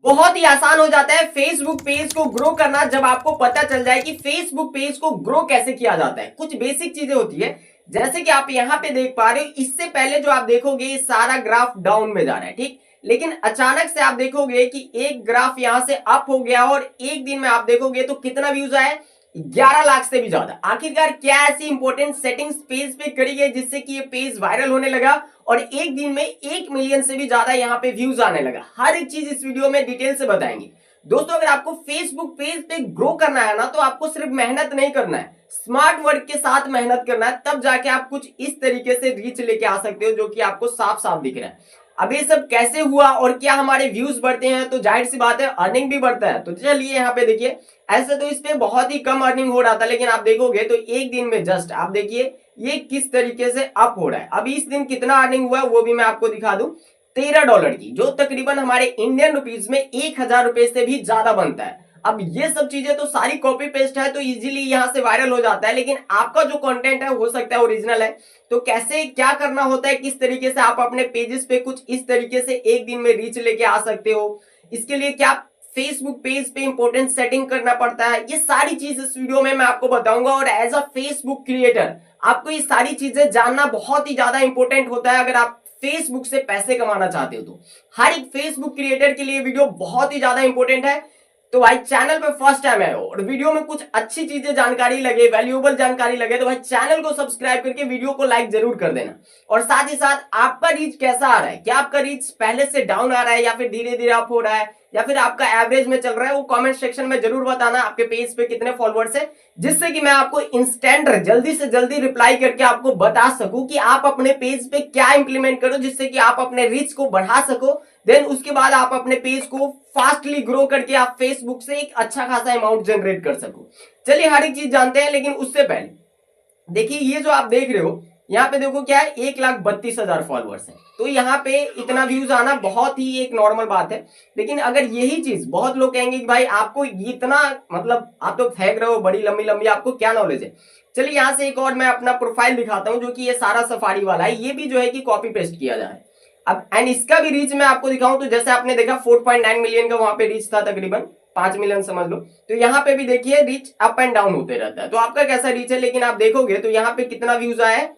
बहुत ही आसान हो जाता है फेसबुक पेज को ग्रो करना जब आपको पता चल जाए कि फेसबुक पेज को ग्रो कैसे किया जाता है। कुछ बेसिक चीजें होती है जैसे कि आप यहाँ पे देख पा रहे हो। इससे पहले जो आप देखोगे ये सारा ग्राफ डाउन में जा रहा है, ठीक, लेकिन अचानक से आप देखोगे कि एक ग्राफ यहां से अप हो गया और एक दिन में आप देखोगे तो कितना व्यूज आया, 11 लाख से भी ज्यादा। आखिरकार क्या ऐसी इंपॉर्टेंट सेटिंग्स पेज पे करी गई जिससे कि ये पेज वायरल होने लगा और एक दिन में 1 मिलियन से भी ज्यादा यहाँ पे व्यूज आने लगा। हर एक चीज इस वीडियो में डिटेल से बताएंगे। दोस्तों अगर आपको फेसबुक पेज पे ग्रो करना है ना तो आपको सिर्फ मेहनत नहीं करना है, स्मार्ट वर्क के साथ मेहनत करना है, तब जाके आप कुछ इस तरीके से रीच लेके आ सकते हो जो कि आपको साफ साफ दिख रहा है। अब ये सब कैसे हुआ और क्या हमारे व्यूज बढ़ते हैं, तो जाहिर सी बात है अर्निंग भी बढ़ता है। तो चलिए यहाँ पे देखिए, ऐसे तो इस पे बहुत ही कम अर्निंग हो रहा था, लेकिन आप देखोगे तो एक दिन में जस्ट आप देखिए ये किस तरीके से अप हो रहा है। अभी इस दिन कितना अर्निंग हुआ वो भी मैं आपको दिखा दूं, $13 की, जो तकरीबन हमारे इंडियन रुपीज में 1000 रुपए से भी ज्यादा बनता है। अब ये सब चीजें तो सारी कॉपी पेस्ट है तो इजीली यहां से वायरल हो जाता है, लेकिन आपका जो कंटेंट है हो सकता है ओरिजिनल है। तो कैसे क्या करना होता है, किस तरीके से आप अपने पेजेस पे कुछ इस तरीके से एक दिन में रीच लेके आ सकते हो, इसके लिए क्या फेसबुक पेज पे इंपॉर्टेंट सेटिंग करना पड़ता है, ये सारी चीज इस वीडियो में मैं आपको बताऊंगा। और एज अ फेसबुक क्रिएटर आपको ये सारी चीजें जानना बहुत ही ज्यादा इंपॉर्टेंट होता है अगर आप फेसबुक से पैसे कमाना चाहते हो। तो हर एक फेसबुक क्रिएटर के लिए वीडियो बहुत ही ज्यादा इंपॉर्टेंट है। तो भाई चैनल पे फर्स्ट टाइम है और वीडियो में कुछ अच्छी चीजें जानकारी लगे, वैल्यूएबल जानकारी लगे, तो भाई चैनल को सब्सक्राइब करके वीडियो को लाइक जरूर कर देना। और साथ ही साथ आपका रीच कैसा आ रहा है, क्या आपका रीच पहले से डाउन आ रहा है या फिर धीरे धीरे अप हो रहा है या फिर आपका एवरेज में चल रहा है, वो कमेंट सेक्शन में जरूर बताना। आपके पेज पे कितने फॉलोअर्स है, जिससे कि मैं आपको इंस्टेंट जल्दी से जल्दी रिप्लाई करके आपको बता सकूं कि आप अपने पेज पे क्या इंप्लीमेंट करो जिससे कि आप अपने रीच को बढ़ा सको। देन उसके बाद आप अपने पेज को फास्टली ग्रो करके आप फेसबुक से एक अच्छा खासा अमाउंट जनरेट कर सको। चलिए हर एक चीज जानते हैं, लेकिन उससे पहले देखिए ये जो आप देख रहे हो यहाँ पे देखो क्या है, 1,32,000 फॉलोअर्स है। तो यहाँ पे इतना व्यूज आना बहुत ही एक नॉर्मल बात है। लेकिन अगर यही चीज बहुत लोग कहेंगे कि भाई आपको इतना मतलब आप तो फेंक रहे हो बड़ी लंबी लंबी, आपको क्या नॉलेज है। चलिए यहाँ से एक और मैं अपना प्रोफाइल दिखाता हूँ जो कि ये सारा सफारी वाला है, ये भी जो है कि कॉपी पेस्ट किया जाए। अब एंड इसका भी रीच मैं आपको दिखाऊं तो जैसे आपने देखा 4.9 मिलियन का वहां पे रीच था, तकरीबन 5 मिलियन समझ लो। तो यहाँ पे भी देखिए रीच अप एंड डाउन होते रहता है। तो आपका कैसा रीच है, लेकिन आप देखोगे तो यहाँ पे कितना व्यूज आया है,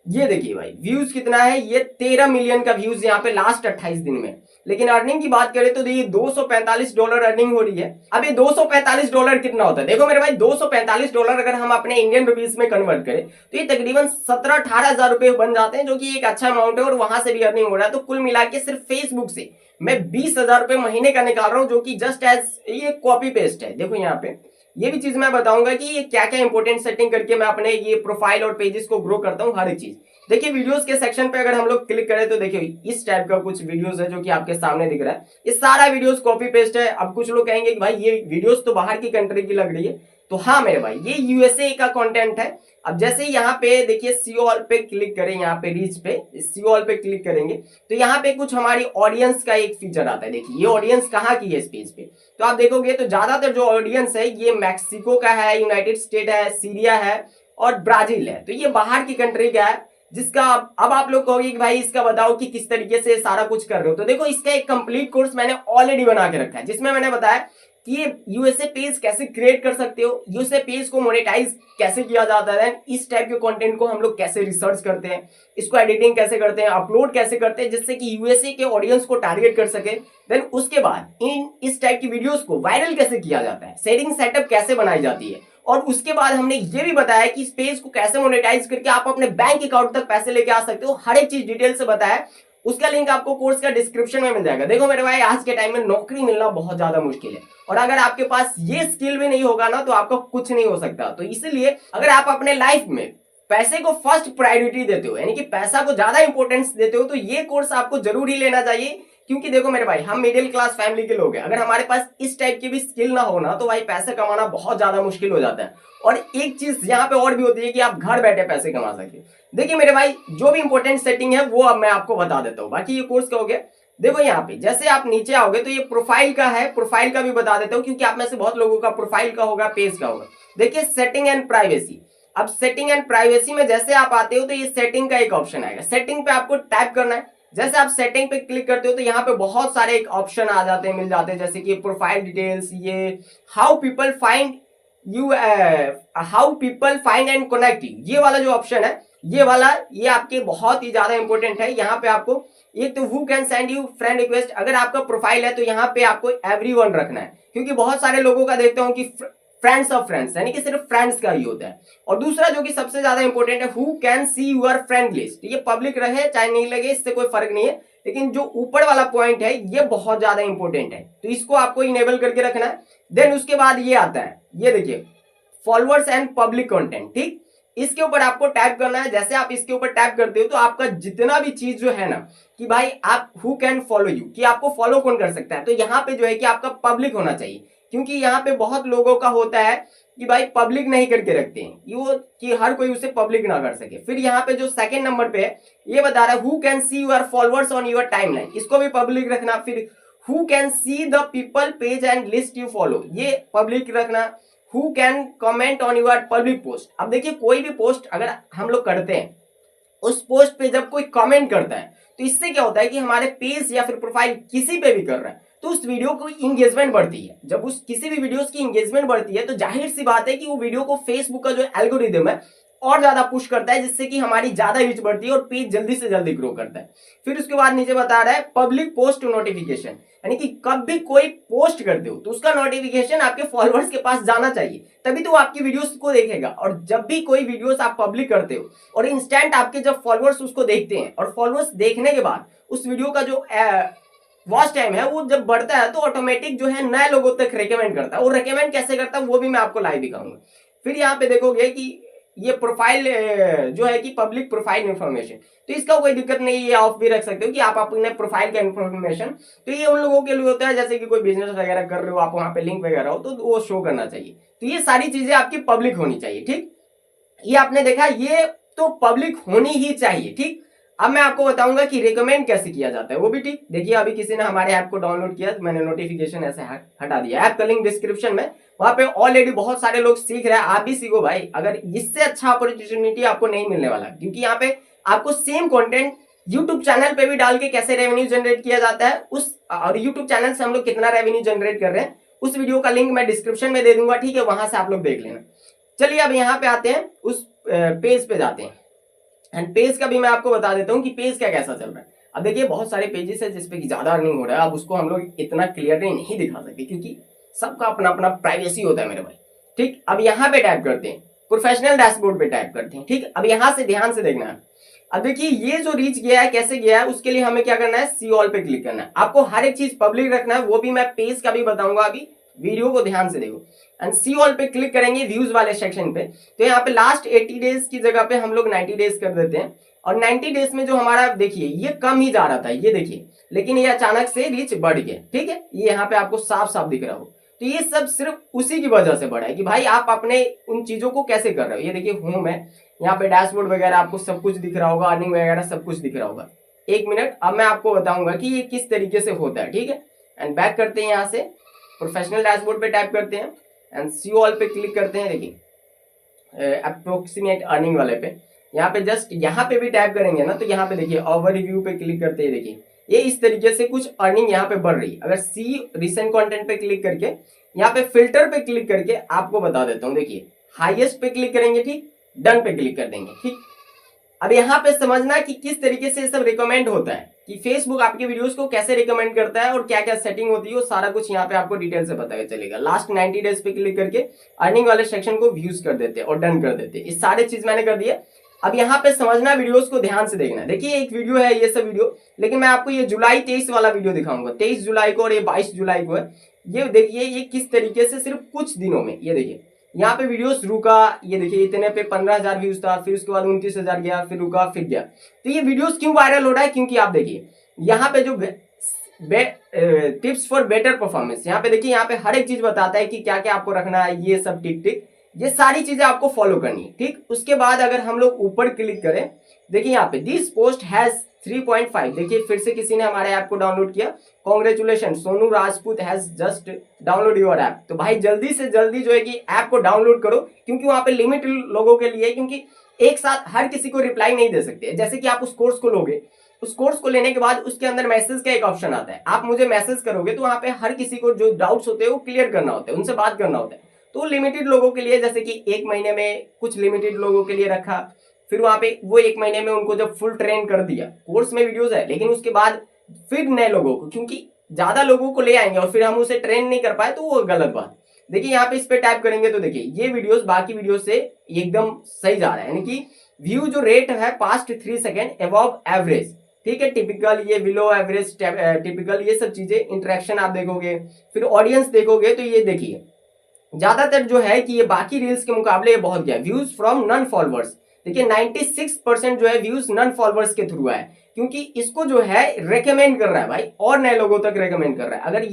ये देखिए भाई व्यूज कितना है, ये 13 मिलियन का व्यूज यहाँ पे लास्ट 28 दिन में। लेकिन अर्निंग की बात करें तो देखिए $245 अर्निंग हो रही है। अब ये $245 कितना होता है, देखो मेरे भाई $245 अगर हम अपने इंडियन रुपीज में कन्वर्ट करें तो ये तकरीबन 17-18 हजार रुपए बन जाते हैं, जो कि एक अच्छा अमाउंट है और वहां से भी अर्निंग हो रहा है। तो कुल मिला के सिर्फ फेसबुक से मैं 20,000 रुपए महीने का निकाल रहा हूँ, जो कि जस्ट एज ये कॉपी पेस्ट है। देखो यहाँ पे ये भी चीज मैं बताऊंगा कि ये क्या क्या इंपॉर्टेंट सेटिंग करके मैं अपने ये प्रोफाइल और पेजेस को ग्रो करता हूँ, हर एक चीज। देखिए वीडियोस के सेक्शन पे अगर हम लोग क्लिक करें तो देखिए इस टाइप का कुछ वीडियोस है जो कि आपके सामने दिख रहा है। ये सारा वीडियोस कॉपी पेस्ट है। अब कुछ लोग कहेंगे कि भाई ये वीडियोस तो बाहर की कंट्री की लग रही है, तो हाँ मेरे भाई ये यूएसए का कंटेंट है। अब जैसे यहाँ पे देखिए सी ऑल पे क्लिक करें, यहाँ पे रीच पे सी ऑल पे क्लिक करेंगे तो यहाँ पे कुछ हमारी ऑडियंस का एक फीचर आता है। देखिए ये ऑडियंस कहाँ की है इस पेज पे, तो आप देखोगे तो ज्यादातर जो ऑडियंस है ये मैक्सिको का है, यूनाइटेड स्टेट है, सीरिया है और ब्राजील है। तो ये बाहर की कंट्री का है, जिसका अब आप लोग कहोगे कि भाई इसका बताओ कि किस तरीके से सारा कुछ कर रहे हो। तो देखो इसका एक कंप्लीट कोर्स मैंने ऑलरेडी बना के रखा है, जिसमें मैंने बताया कि ये यूएसए पेज कैसे क्रिएट कर सकते हो, यूएसए पेज को मोनेटाइज कैसे किया जाता है, इस टाइप के कंटेंट को हम लोग कैसे रिसर्च करते हैं, इसको एडिटिंग कैसे करते हैं, अपलोड कैसे करते हैं जिससे कि यूएसए के ऑडियंस को टारगेट कर सके। देन उसके बाद इस टाइप की वीडियोस को वायरल कैसे किया जाता है, सेटिंग सेटअप कैसे बनाई जाती है, और उसके बाद हमने ये भी बताया कि इस पेज को कैसे मोनेटाइज करके आप अपने बैंक अकाउंट तक पैसे लेके आ सकते हो। हर एक चीज डिटेल से बताया, उसका लिंक आपको कोर्स का डिस्क्रिप्शन में मिल जाएगा। देखो मेरे भाई आज के टाइम में नौकरी मिलना बहुत ज्यादा मुश्किल है, और अगर आपके पास ये स्किल भी नहीं होगा ना तो आपका कुछ नहीं हो सकता। तो इसलिए अगर आप अपने लाइफ में पैसे को फर्स्ट प्रायोरिटी देते हो, यानी कि पैसा को ज्यादा इंपॉर्टेंस देते हो, तो ये कोर्स आपको जरूर ही लेना चाहिए। क्योंकि देखो मेरे भाई हम मिडिल क्लास फैमिली के लोग हैं, अगर हमारे पास इस टाइप की भी स्किल ना हो ना तो भाई पैसे कमाना बहुत ज्यादा मुश्किल हो जाता है। और एक चीज यहाँ पे और भी होती है कि आप घर बैठे पैसे कमा सके। देखिए मेरे भाई जो भी इंपॉर्टेंट सेटिंग है वो अब मैं आपको बता देता हूँ, बाकी ये कोर्स का हो गया। देखो यहाँ पे जैसे आप नीचे आओगे तो ये प्रोफाइल का है, प्रोफाइल का भी बता देता हूँ क्योंकि आप में से बहुत लोगों का प्रोफाइल का होगा, पेज का होगा। देखिए सेटिंग एंड प्राइवेसी। अब सेटिंग एंड प्राइवेसी में जैसे आप आते हो तो ये सेटिंग का एक ऑप्शन आएगा, सेटिंग पे आपको टैप करना है। जैसे आप सेटिंग पे क्लिक करते हो तो यहाँ पे बहुत सारे एक ऑप्शन आ जाते हैं, मिल जाते हैं, जैसे कि प्रोफाइल डिटेल्स, ये how people find you, how people find and connect you, ये वाला जो ऑप्शन है, ये वाला ये आपके बहुत ही ज्यादा इंपॉर्टेंट है। यहाँ पे आपको एक तो who can send you friend request, अगर आपका प्रोफाइल है तो यहाँ पे आपको एवरीवन रखना है, क्योंकि बहुत सारे लोगों का देखता हूँ कि फ्रेंड्स ऑफ फ्रेंड्स, यानी कि सिर्फ फ्रेंड्स का ही होता है। और दूसरा जो कि सबसे ज्यादा इंपॉर्टेंट है, who can see your friend list, ये पब्लिक रहे चाहे नहीं लगे इससे कोई फर्क नहीं है, लेकिन जो ऊपर वाला पॉइंट है ये बहुत ज्यादा इंपॉर्टेंट है, तो इसको आपको इनेबल करके रखना है। देन उसके बाद ये आता है, ये देखिए फॉलोअर्स एंड पब्लिक कंटेंट, ठीक, इसके ऊपर आपको टैप करना है। जैसे आप इसके ऊपर टैप करते हो तो आपका जितना भी चीज जो है ना कि भाई आप हु कैन फॉलो यू, कि आपको फॉलो कौन कर सकता है, तो यहाँ पे जो है कि आपका पब्लिक होना चाहिए, क्योंकि यहाँ पे बहुत लोगों का होता है कि भाई पब्लिक नहीं करके रखते हैं, वो कि हर कोई उसे पब्लिक ना कर सके। फिर यहाँ पे जो सेकंड नंबर पे है ये बता रहा है who can see your followers on your timeline, इसको भी पब्लिक रखना। फिर who can see the people page and list you follow, ये पब्लिक रखना। Who can comment on your public post, अब देखिए कोई भी पोस्ट अगर हम लोग करते हैं, उस पोस्ट पे जब कोई कमेंट करता है तो इससे क्या होता है कि हमारे पेज या फिर प्रोफाइल किसी पे भी कर रहा है तो उस वीडियो को इंगेजमेंट बढ़ती है। जब उस किसी भी वीडियोस की इंगेजमेंट बढ़ती है तो जाहिर सी बात है कि वो वीडियो को फेसबुक का जो एल्गोरिदम है और ज्यादा पुश करता है, जिससे कि हमारी ज्यादा रीच बढ़ती है और पेज जल्दी से जल्दी ग्रो करता है। फिर उसके बाद नीचे बता रहा है पब्लिक पोस्ट टू नोटिफिकेशन, यानी कि कब भी कोई पोस्ट करते हो तो उसका नोटिफिकेशन आपके फॉलोअर्स के पास जाना चाहिए, तभी तो वो आपकी वीडियोस को देखेगा। और जब भी कोई वीडियोस आप पब्लिक करते हो और इंस्टेंट आपके जब फॉलोअर्स उसको देखते हैं और फॉलोअर्स देखने के बाद उस वीडियो का जो वॉच टाइम है वो जब बढ़ता है तो ऑटोमेटिक जो है नए लोगों तक रेकमेंड करता है। और रेकमेंड कैसे करता है वो भी मैं आपको लाइव दिखाऊंगा। फिर यहाँ पे देखोगे कि ये प्रोफाइल जो है कि पब्लिक प्रोफाइल इंफॉर्मेशन, तो इसका कोई दिक्कत नहीं, ये ऑफ भी रख सकते हो कि आप अपने प्रोफाइल का इंफॉर्मेशन, तो ये उन लोगों के लिए होता है जैसे कि कोई बिजनेस वगैरह कर रहे हो, आप वहां पे लिंक वगैरह हो तो वो शो करना चाहिए। तो ये सारी चीजें आपकी पब्लिक होनी चाहिए, ठीक, ये आपने देखा, ये तो पब्लिक होनी ही चाहिए, ठीक। अब मैं आपको बताऊंगा कि रिकमेंड कैसे किया जाता है वो भी, ठीक। देखिए अभी किसी ने हमारे ऐप को डाउनलोड किया तो मैंने नोटिफिकेशन ऐसे हटा दिया। ऐप का लिंक डिस्क्रिप्शन में, वहां पे ऑलरेडी बहुत सारे लोग सीख रहे हैं, आप भी सीखो भाई। अगर इससे अच्छा अपॉर्चुनिटी आपको नहीं मिलने वाला, क्योंकि यहाँ पे आपको सेम कंटेंट यूट्यूब चैनल पे भी डाल के कैसे रेवेन्यू जनरेट किया जाता है उस, और यूट्यूब चैनल से हम लोग कितना रेवेन्यू जनरेट कर रहे हैं उस वीडियो का लिंक मैं डिस्क्रिप्शन में दे दूंगा, ठीक है, वहां से आप लोग देख लेना। चलिए अब यहाँ पे आते हैं, उस पेज पे जाते हैं एंड पेज का भी मैं आपको बता देता हूँ कि पेज का कैसा चल रहा है। अब देखिए बहुत सारे पेजेस है जिसपे कि ज्यादा अर्निंग हो रहा है, अब उसको हम लोग इतना क्लियरली नहीं दिखा सकते क्योंकि सबका अपना अपना प्राइवेसी होता है मेरे भाई, ठीक। अब यहाँ पे टाइप करते हैं, प्रोफेशनल डैशबोर्ड पे टाइप करते हैं, ठीक। अब यहाँ से ध्यान से देखना है। अब देखिए ये जो रीच गया है कैसे गया है, उसके लिए हमें क्या करना है, सी ऑल पे क्लिक करना है। आपको हर एक चीज पब्लिक रखना है, वो भी मैं पेज का भी बताऊंगा, अभी वीडियो को ध्यान से देखो। एंड सी ऑल पे क्लिक करेंगे व्यूज वाले सेक्शन पे, तो यहाँ पे लास्ट 80 डेज की जगह पे हम लोग 90 डेज कर देते हैं। और 90 डेज में जो हमारा देखिए ये कम ही जा रहा था, ये देखिए, लेकिन ये अचानक से रीच बढ़ गया, ठीक है, ये यहाँ पे आपको साफ साफ दिख रहा हो। तो ये सब सिर्फ उसी की वजह से बढ़ा है कि भाई आप अपने उन चीजों को कैसे कर रहे हो। ये देखिए होम है, यहाँ पे डैशबोर्ड वगैरह आपको सब कुछ दिख रहा होगा, अर्निंग वगैरह सब कुछ दिख रहा होगा। एक मिनट, अब मैं आपको बताऊंगा कि ये किस तरीके से होता है, ठीक है। एंड बैक करते हैं, यहाँ से प्रोफेशनल डैशबोर्ड पे टाइप करते हैं एंड सी ऑल पे क्लिक करते हैं। देखिए अप्रोक्सीमेट अर्निंग वाले पे, यहाँ पे जस्ट यहाँ पे भी टाइप करेंगे ना तो यहाँ पे देखिए ओवरव्यू पे क्लिक करते हैं। देखिए ये इस तरीके से कुछ अर्निंग यहाँ पे बढ़ रही है। अगर सी रिसेंट कंटेंट पे क्लिक करके यहाँ पे फिल्टर पे क्लिक करके आपको बता देता हूँ, देखिए हाईएस्ट पे क्लिक करेंगे, ठीक, डन पे क्लिक कर देंगे, ठीक। अब यहाँ पे समझना कि किस तरीके से सब रिकमेंड होता है, कि फेसबुक आपके वीडियोस को कैसे रिकमेंड करता है और क्या क्या सेटिंग होती है, वो सारा कुछ यहाँ पे आपको डिटेल से पता चलेगा। लास्ट 90 डेज पे क्लिक करके अर्निंग वाले सेक्शन को व्यूज कर देते हैं और डन कर देते हैं। ये सारे चीज मैंने कर दिया। अब यहाँ पे समझना, वीडियोस को ध्यान से देखना। देखिए एक वीडियो है ये सब वीडियो, लेकिन मैं आपको ये जुलाई 23 वाला वीडियो दिखाऊंगा, 23 जुलाई को और ये 22 जुलाई को है। ये देखिए ये किस तरीके से सिर्फ कुछ दिनों में, ये देखिए यहाँ पे वीडियोस रुका, ये देखिए इतने पे 15,000 व्यूज था, फिर उसके बाद 29,000 गया, फिर रुका, फिर गया। तो ये वीडियोस क्यों वायरल हो रहा है, क्योंकि आप देखिए यहाँ पे जो टिप्स फॉर बेटर परफॉर्मेंस, यहाँ पे देखिए यहाँ पे हर एक चीज बताता है कि क्या क्या आपको रखना है, ये सब टिक टिक, ये सारी चीजें आपको फॉलो करनी है, ठीक। उसके बाद अगर हम लोग ऊपर क्लिक करें, देखिए यहाँ पे दिस पोस्ट हैज 3.5, देखिए फिर से किसी ने हमारे ऐप को डाउनलोड किया, congratulation Sonu Rajput has just download your app. तो भाई जल्दी से जल्दी जो है कि ऐप को डाउनलोड करो, क्योंकि वहां पे लिमिट लोगों के लिए, क्योंकि एक साथ हर किसी को रिप्लाई नहीं दे सकते। जैसे कि आप उस कोर्स को लोगे उस कोर्स को लेने के बाद उसके अंदर मैसेज का एक ऑप्शन आता है, आप मुझे मैसेज करोगे तो वहां पे हर किसी को जो डाउट्स होते हैं वो क्लियर करना होता है, उनसे बात करना होता है। तो लिमिटेड लोगों के लिए, जैसे कि 1 महीने में कुछ लिमिटेड लोगों के लिए रखा, फिर वहां पे वो 1 महीने में उनको जब फुल ट्रेन कर दिया, कोर्स में वीडियोस है, लेकिन उसके बाद फिर नए लोगों को, क्योंकि ज्यादा लोगों को ले आएंगे और फिर हम उसे ट्रेन नहीं कर पाए तो वो गलत बात। देखिए यहाँ पे इस पे टाइप करेंगे तो देखिए ये वीडियोस बाकी वीडियो से एकदम सही जा रहा है, यानी कि व्यू जो रेट है पास्ट 3 सेकेंड अबव एवरेज, ठीक है, टिपिकल, ये बिलो एवरेज, टिपिकल, ये सब चीजें, इंटरेक्शन आप देखोगे, फिर ऑडियंस देखोगे तो ये देखिए ज्यादातर जो है कि ये बाकी रील्स के मुकाबले ये बहुत गया। व्यूज फ्रॉम नन फॉलोअर्स, देखिए 96% जो है व्यूज नन फॉलोअर्स के थ्रू है, क्योंकि इसको जो है रेकमेंड कर रहा है भाई, और नए लोगों तक रेकमेंड कर रहा है। अगर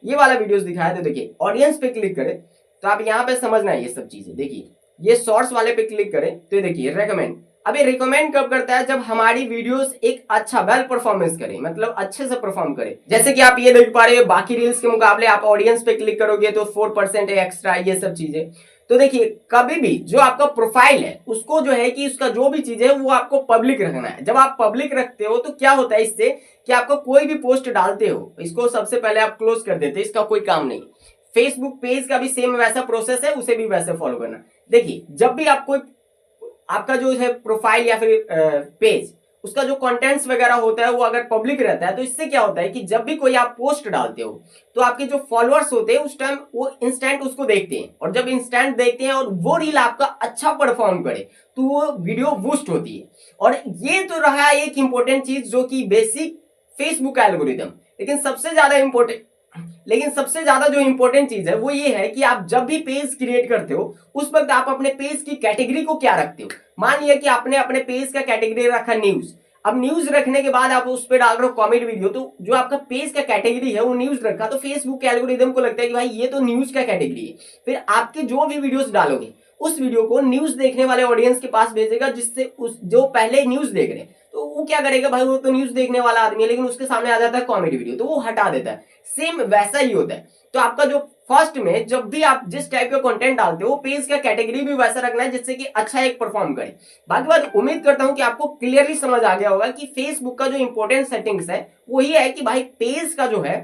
ये वाला वीडियोस दिखाया तो देखिए ऑडियंस पे क्लिक करें तो आप यहाँ पे समझना है ये सब चीजें। देखिए ये शॉर्ट्स वाले पे क्लिक करें तो देखिए रेकमेंड, अब ये रिकमेंड कब करता है, जब हमारी वीडियोस एक अच्छा वेल परफॉर्मेंस करे, मतलब अच्छे से परफॉर्म करे। जैसे कि आप ये देख पा रहे हो बाकी रील्स के मुकाबले आप ऑडियंस पे क्लिक करोगे तो 4% एक्स्ट्रा, ये सब चीजें। तो देखिए कभी भी जो आपका प्रोफाइल है उसको जो है कि उसका जो भी चीज है वो आपको पब्लिक रखना है। जब आप पब्लिक रखते हो तो क्या होता है इससे कि आपको कोई भी पोस्ट डालते हो इसको सबसे पहले आप क्लोज कर देते, इसका कोई काम नहीं। फेसबुक पेज का भी सेम वैसा प्रोसेस है, उसे भी वैसे फॉलो करना। देखिए जब भी आपको आपका जो है प्रोफाइल या फिर पेज, उसका जो कंटेंट्स वगैरह होता है वो अगर पब्लिक रहता है तो इससे क्या होता है कि जब भी कोई आप पोस्ट डालते हो तो आपके जो फॉलोअर्स होते हैं उस टाइम वो इंस्टेंट उसको देखते हैं, और जब इंस्टेंट देखते हैं और वो रील आपका अच्छा परफॉर्म करे तो वो वीडियो बूस्ट होती है। और ये तो रहा एक इंपॉर्टेंट चीज जो कि बेसिक फेसबुक एल्गोरिदम, लेकिन सबसे ज्यादा जो इंपॉर्टेंट चीज है वो ये है कि आप जब भी पेज क्रिएट करते हो उस वक्त आप अपने पेज की कैटेगरी को क्या रखते हो। मान लिया कि आपने अपने पेज का कैटेगरी रखा न्यूज, अब न्यूज रखने के बाद आप उस पर डाल रहे हो कॉमेडी वीडियो, तो जो आपका पेज का कैटेगरी है वो न्यूज रखा, तो फेसबुक के एल्गोरिदम को लगता है कि भाई ये तो न्यूज का कैटेगरी है, फिर आपके जो भी वीडियोस डालोगे उस वीडियो को न्यूज देखने वाले ऑडियंस के पास भेजेगा, जिससे उस जो पहले न्यूज देख रहे हैं तो वो क्या करेगा, भाई वो तो न्यूज देखने वाला आदमी है, लेकिन उसके सामने आ जाता है कॉमेडी वीडियो तो वो हटा देता है। सेम वैसा ही होता है। तो आपका जो फर्स्ट में जब भी आप जिस टाइप का कंटेंट डालते हो पेज का कैटेगरी भी वैसा रखना है जिससे कि अच्छा एक परफॉर्म करे। बाकी बात उम्मीद करता हूं कि आपको क्लियरली समझ आ गया होगा कि फेसबुक का जो इंपॉर्टेंट सेटिंग्स है वो ये है कि भाई पेज का जो है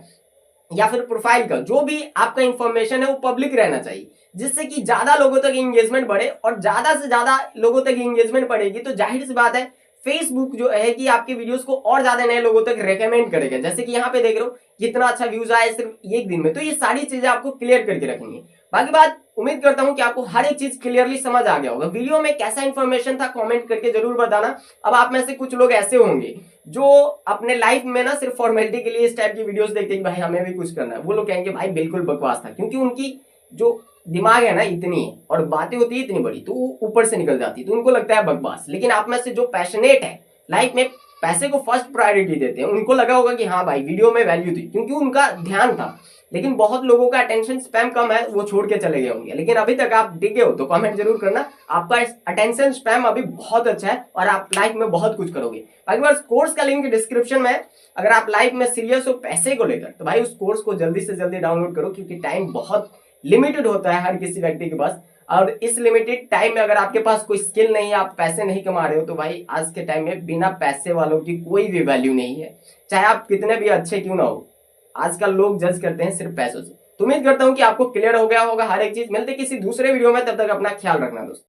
या फिर प्रोफाइल का जो भी आपका इंफॉर्मेशन है वो पब्लिक रहना चाहिए, जिससे कि ज्यादा लोगों तक एंगेजमेंट बढ़े, और ज्यादा से ज्यादा लोगों तक एंगेजमेंट बढ़ेगी तो जाहिर सी बात है फेसबुक जो है कि आपके वीडियोस को और ज्यादा नए लोगों तक रेकमेंड करेगा। जैसे कि यहाँ पे देख रहे हो कितना अच्छा व्यूज आया सिर्फ एक दिन में, तो ये सारी चीजें आपको क्लियर करके रखनी है। बाकी बात उम्मीद करता हूं कि आपको हर एक चीज क्लियरली समझ आ गया होगा। वीडियो में कैसा इंफॉर्मेशन था कमेंट करके जरूर बताना। अब आप में से कुछ लोग ऐसे होंगे जो अपने लाइफ में ना सिर्फ फॉर्मेलिटी के लिए इस टाइप की वीडियोस देखते हैं कि भाई हमें भी कुछ करना है, वो लोग कहेंगे भाई बिल्कुल बकवास था, क्योंकि उनकी जो दिमाग है ना इतनी है और बातें होती है इतनी बड़ी तो ऊपर से निकल जाती है, तो उनको लगता है बकवास। लेकिन आप में से जो पैशनेट है, लाइफ में पैसे को फर्स्ट प्रायोरिटी देते हैं, उनको लगा होगा कि हाँ भाई वीडियो में वैल्यू थी, क्योंकि उनका ध्यान था। लेकिन बहुत लोगों का अटेंशन स्पैम कम है, वो छोड़ के चले गए होंगे। लेकिन अभी तक आप टिके हो तो कमेंट जरूर करना, आपका अटेंशन स्पैम अभी बहुत अच्छा है और आप लाइफ में बहुत कुछ करोगे। बाकी बार कोर्स का लिंक डिस्क्रिप्शन में है। अगर आप लाइफ में सीरियस हो पैसे को लेकर तो भाई उस कोर्स को जल्दी से जल्दी डाउनलोड करो, क्योंकि टाइम बहुत लिमिटेड होता है हर किसी व्यक्ति के पास, और इस लिमिटेड टाइम में अगर आपके पास कोई स्किल नहीं है, आप पैसे नहीं कमा रहे हो, तो भाई आज के टाइम में बिना पैसे वालों की कोई भी वैल्यू नहीं है, चाहे आप कितने भी अच्छे क्यों ना हो। आजकल लोग जज करते हैं सिर्फ पैसों से। तो उम्मीद करता हूं कि आपको क्लियर हो गया होगा हर एक चीज। मिलते किसी दूसरे वीडियो में, तब तक अपना ख्याल रखना दोस्तों।